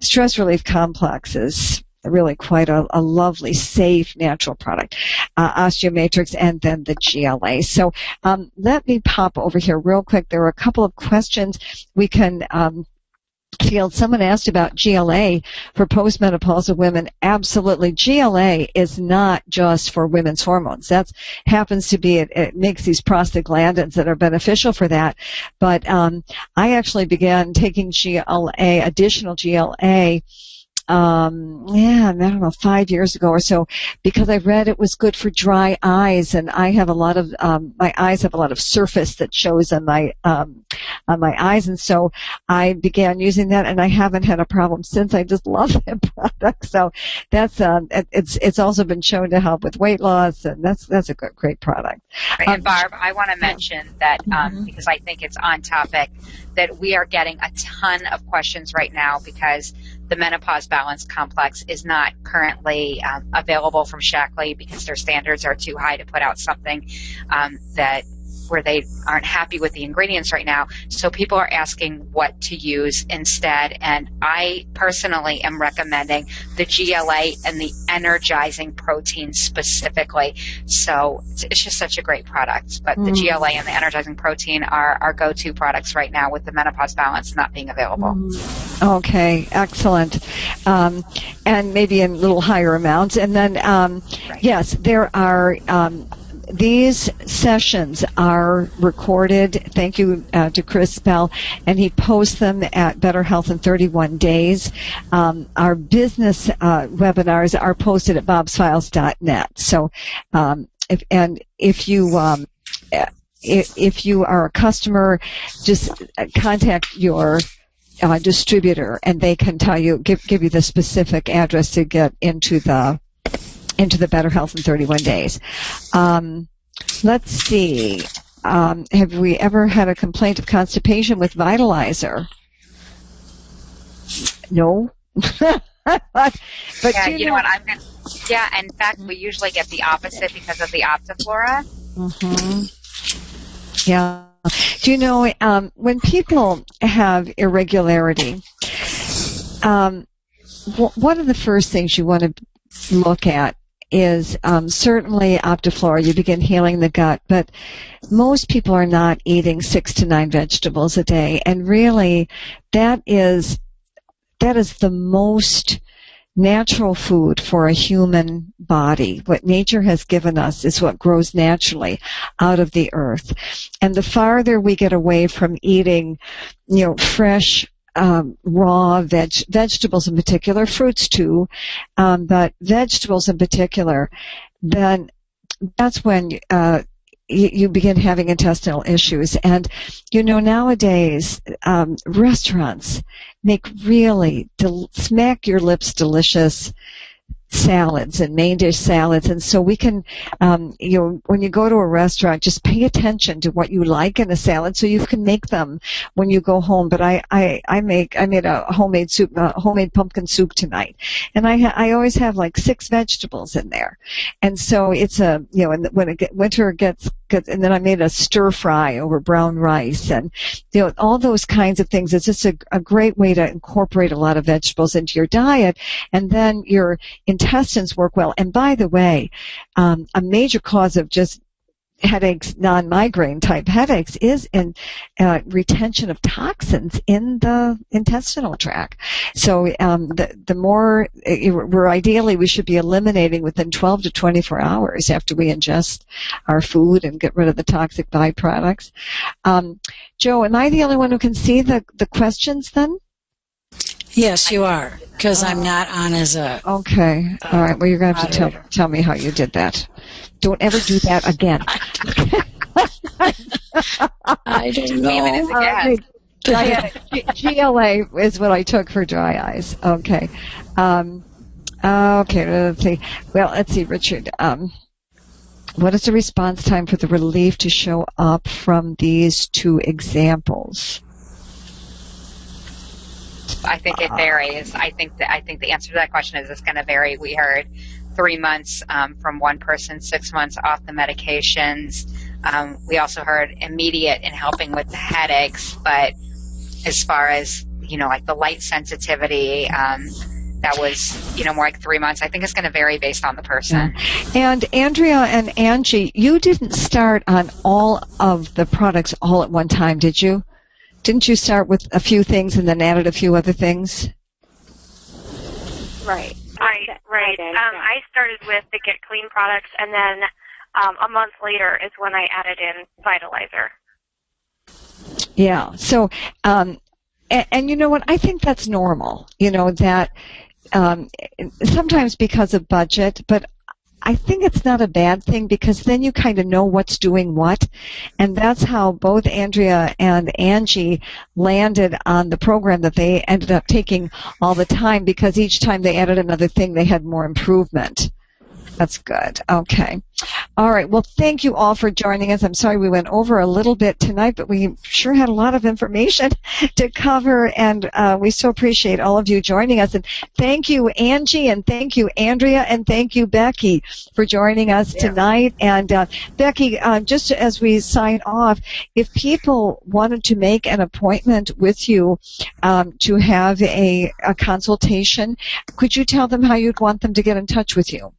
Stress relief complex is really quite a lovely, safe, natural product. Osteomatrix, and then the GLA. So let me pop over here real quick. There are a couple of questions we can field. Someone asked about GLA for postmenopausal women. Absolutely. GLA is not just for women's hormones. That happens to be, it makes these prostaglandins that are beneficial for that. But I actually began taking additional GLA I don't know, 5 years ago or so, because I read it was good for dry eyes, and I have a lot of my eyes have a lot of surface that shows on my eyes, and so I began using that, and I haven't had a problem since. I just love that product. So that's it's also been shown to help with weight loss, and that's a great product. And Barb, I want to mention that because I think it's on topic, that we are getting a ton of questions right now because the Menopause Balance Complex is not currently available from Shaklee because their standards are too high to put out something where they aren't happy with the ingredients right now. So people are asking what to use instead, and I personally am recommending the GLA and the energizing protein specifically. So it's just such a great product. But the GLA and the energizing protein are our go-to products right now with the Menopause Balance not being available. Okay, excellent. And maybe in little higher amounts. And then, right. Yes, there are these sessions are recorded. Thank you to Chris Bell, and he posts them at Better Health in 31 Days. Our business webinars are posted at bobsfiles.net. So, if you are a customer, just contact your distributor, and they can tell you, give you the specific address to get into the Better Health in 31 Days. Let's see. Have we ever had a complaint of constipation with Vitalizer? No. but yeah, you know what? In fact, we usually get the opposite because of the Optiflora. Mm-hmm. Yeah. Do you know, when people have irregularity, one of the first things you want to look at is certainly Optiflora. You begin healing the gut, but most people are not eating 6 to 9 vegetables a day, and really that is the most natural food for a human body. What nature has given us is what grows naturally out of the earth. And the farther we get away from eating, fresh, raw vegetables in particular, fruits too, but vegetables in particular, then that's when you begin having intestinal issues. And nowadays restaurants make really smack your lips delicious salads and main dish salads, and so we can, when you go to a restaurant, just pay attention to what you like in a salad, so you can make them when you go home. But I made a homemade soup, homemade pumpkin soup tonight, and I always have like 6 vegetables in there, and so it's and when winter gets good, and then I made a stir fry over brown rice, and all those kinds of things. It's just a great way to incorporate a lot of vegetables into your diet, and then your intestines work well. And by the way, a major cause of just headaches, non-migraine type headaches, is in retention of toxins in the intestinal tract. So the more we should be eliminating within 12 to 24 hours after we ingest our food and get rid of the toxic byproducts. Joe, am I the only one who can see the questions then? Yes, you are, because I'm not on as a... Okay. All right. Well, you're going to have to tell me how you did that. Don't ever do that again. I don't know. GLA is what I took for dry eyes. Okay. Okay, let's see. Well, let's see, Richard. What is the response time for the relief to show up from these 2 examples? I think it varies. I think the answer to that question is it's going to vary. We heard 3 months from one person, 6 months off the medications. We also heard immediate in helping with the headaches, but as far as like the light sensitivity, that was more like 3 months. I think it's going to vary based on the person. Yeah. And Andrea and Angie, you didn't start on all of the products all at one time, did you? Didn't you start with a few things and then added a few other things? Right. I started with the Get Clean products, and then a month later is when I added in Vitalizer. Yeah. So, and you know what? I think that's normal. That sometimes because of budget, but I think it's not a bad thing, because then you kind of know what's doing what, and that's how both Andrea and Angie landed on the program that they ended up taking all the time, because each time they added another thing, they had more improvement. That's good. Okay. All right. Well, thank you all for joining us. I'm sorry we went over a little bit tonight, but we sure had a lot of information to cover, and we so appreciate all of you joining us. And thank you, Angie, and thank you, Andrea, and thank you, Becky, for joining us tonight. And Becky, just as we sign off, if people wanted to make an appointment with you to have a consultation, could you tell them how you'd want them to get in touch with you?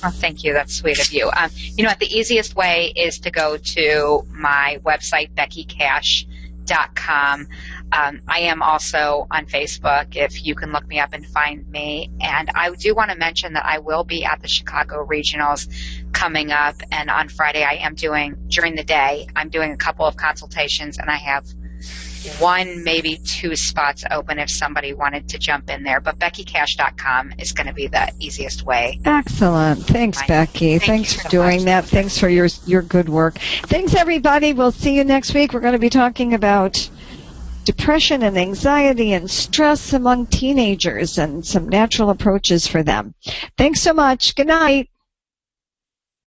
Oh, thank you. That's sweet of you. The easiest way is to go to my website, beckycash.com. I am also on Facebook, if you can look me up and find me. And I do want to mention that I will be at the Chicago Regionals coming up. And on Friday, I am during the day, I'm doing a couple of consultations, and I have 1, maybe 2 spots open if somebody wanted to jump in there. But BeckyCash.com is going to be the easiest way. Excellent. Thanks, Becky. Thanks for doing that. Thanks for your good work. Thanks, everybody. We'll see you next week. We're going to be talking about depression and anxiety and stress among teenagers and some natural approaches for them. Thanks so much. Good night.